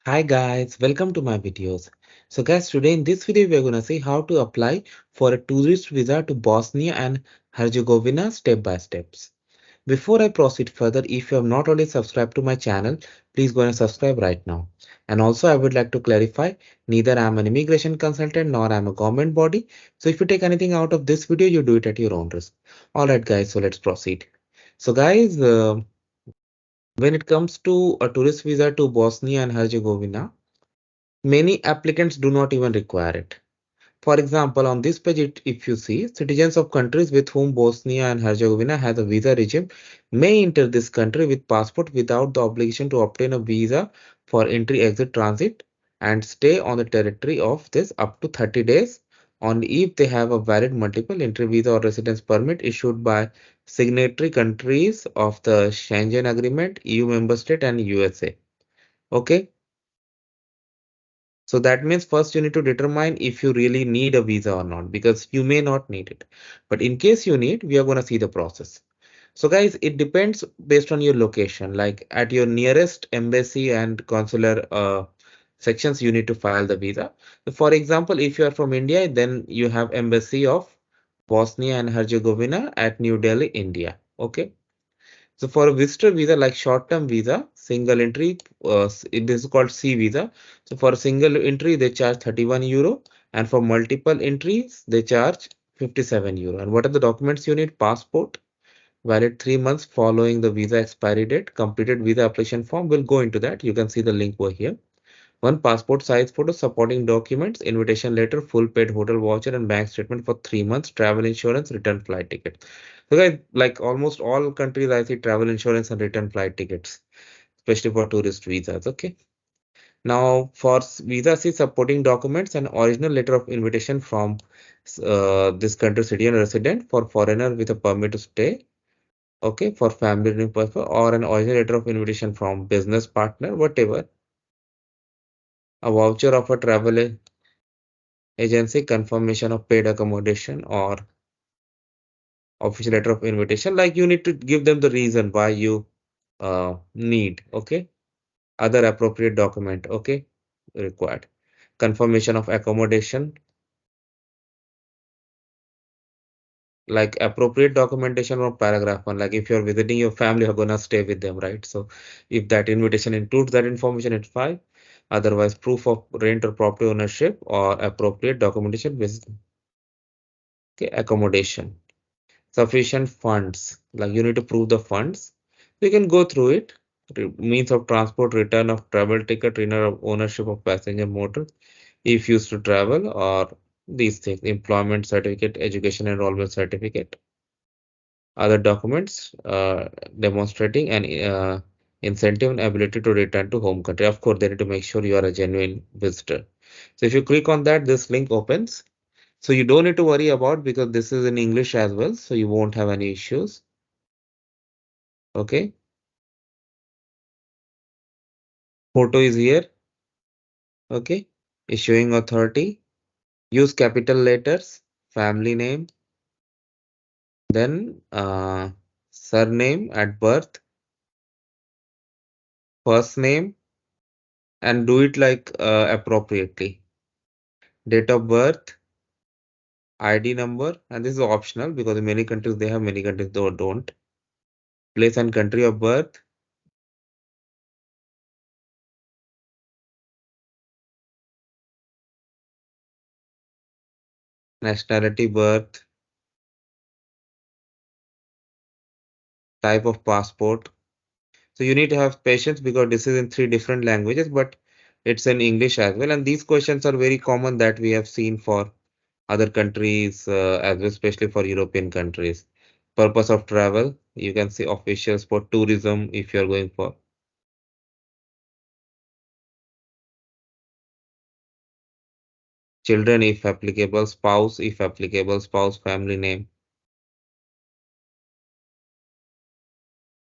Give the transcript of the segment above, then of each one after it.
Hi guys, welcome to my videos. So guys, today in this video we are gonna see how to apply for a tourist visa to Bosnia and Herzegovina step by steps. Before I proceed further, if you have not already subscribed to my channel, please go and subscribe right now. And also I would like to clarify, neither I am an immigration consultant nor I am a government body. So if you take anything out of this video, you do it at your own risk. Alright guys, so let's proceed. So guys, when it comes to a tourist visa to Bosnia and Herzegovina, many applicants do not even require it. For example, on this page, if you see, citizens of countries with whom Bosnia and Herzegovina has a visa regime may enter this country with passport without the obligation to obtain a visa for entry, exit, transit, and stay on the territory of this up to 30 days only if they have a valid multiple entry visa or residence permit issued by signatory countries of the Schengen Agreement, EU member state, and USA. Okay. So that means first you need to determine if you really need a visa or not, because you may not need it. But in case you need, we are going to see the process. So guys, it depends based on your location. Like at your nearest embassy and consular sections, you need to file the visa. So for example, if you are from India, then you have embassy of Bosnia and Herzegovina at New Delhi, India. Okay. So for a visitor visa, like short-term visa, single entry, it is called C visa. So for a single entry, they charge 31 euro, and for multiple entries, they charge 57 euro. And what are the documents you need? Passport, valid 3 months following the visa expiry date. Completed visa application form will go into that. You can see the link over here. One passport size photo, supporting documents, invitation letter, full paid hotel voucher, and bank statement for 3 months, travel insurance, return flight ticket. So guys, like almost all countries, I see travel insurance and return flight tickets, especially for tourist visas. Okay. Now for visa, see supporting documents and original letter of invitation from this country citizen resident for foreigner with a permit to stay. Okay, for family purpose, or an original letter of invitation from business partner, whatever. A voucher of a travel agency, confirmation of paid accommodation, or official letter of invitation. Like you need to give them the reason why you need. Okay. Other appropriate document. Okay. Required. Confirmation of accommodation, like appropriate documentation or paragraph one. Like if you're visiting your family, you're gonna stay with them, right? So if that invitation includes that information, it's fine. Otherwise, proof of rent or property ownership or appropriate documentation with, okay, accommodation. Sufficient funds, like you need to prove the funds. You can go through it. Means of transport, return of travel ticket, renewal of ownership of passenger motor if used to travel, or these things, employment certificate, education enrollment certificate, other documents demonstrating an incentive and ability to return to home country. Of course, they need to make sure you are a genuine visitor. So if you click on that, this link opens. So you don't need to worry about, because this is in English as well, so you won't have any issues. Okay. Photo is here. Okay. Issuing authority. Use capital letters. Family name. Then surname at birth. First name. And do it like appropriately. Date of birth. ID number. And this is optional because in many countries they have, many countries don't. Place and country of birth. Nationality, birth. Type of passport. So you need to have patience because this is in three different languages, but it's in English as well. And these questions are very common that we have seen for other countries as well, especially for European countries. Purpose of travel, you can see officials for tourism if you're going for. Children if applicable, spouse if applicable, spouse family name.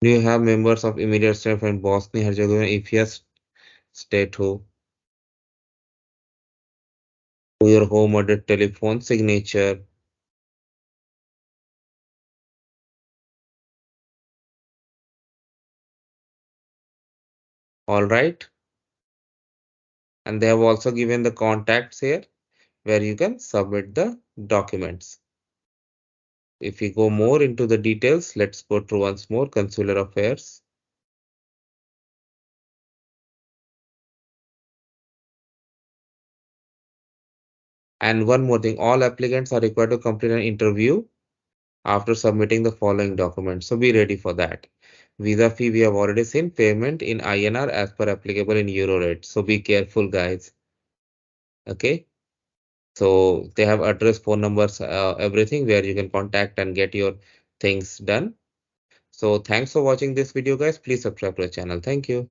Do you have members of immediate staff in Bosnia Herzegovina? If yes, state who. Your home address, telephone, signature. All right. And they have also given the contacts here where you can submit the documents. If we go more into the details, let's go through once more consular affairs. And one more thing, all applicants are required to complete an interview after submitting the following documents. So be ready for that. Visa fee, we have already seen payment in INR as per applicable in euro rate. So be careful, guys. Okay. So they have address, phone numbers, everything where you can contact and get your things done. So thanks for watching this video, guys. Please subscribe to the channel. Thank you.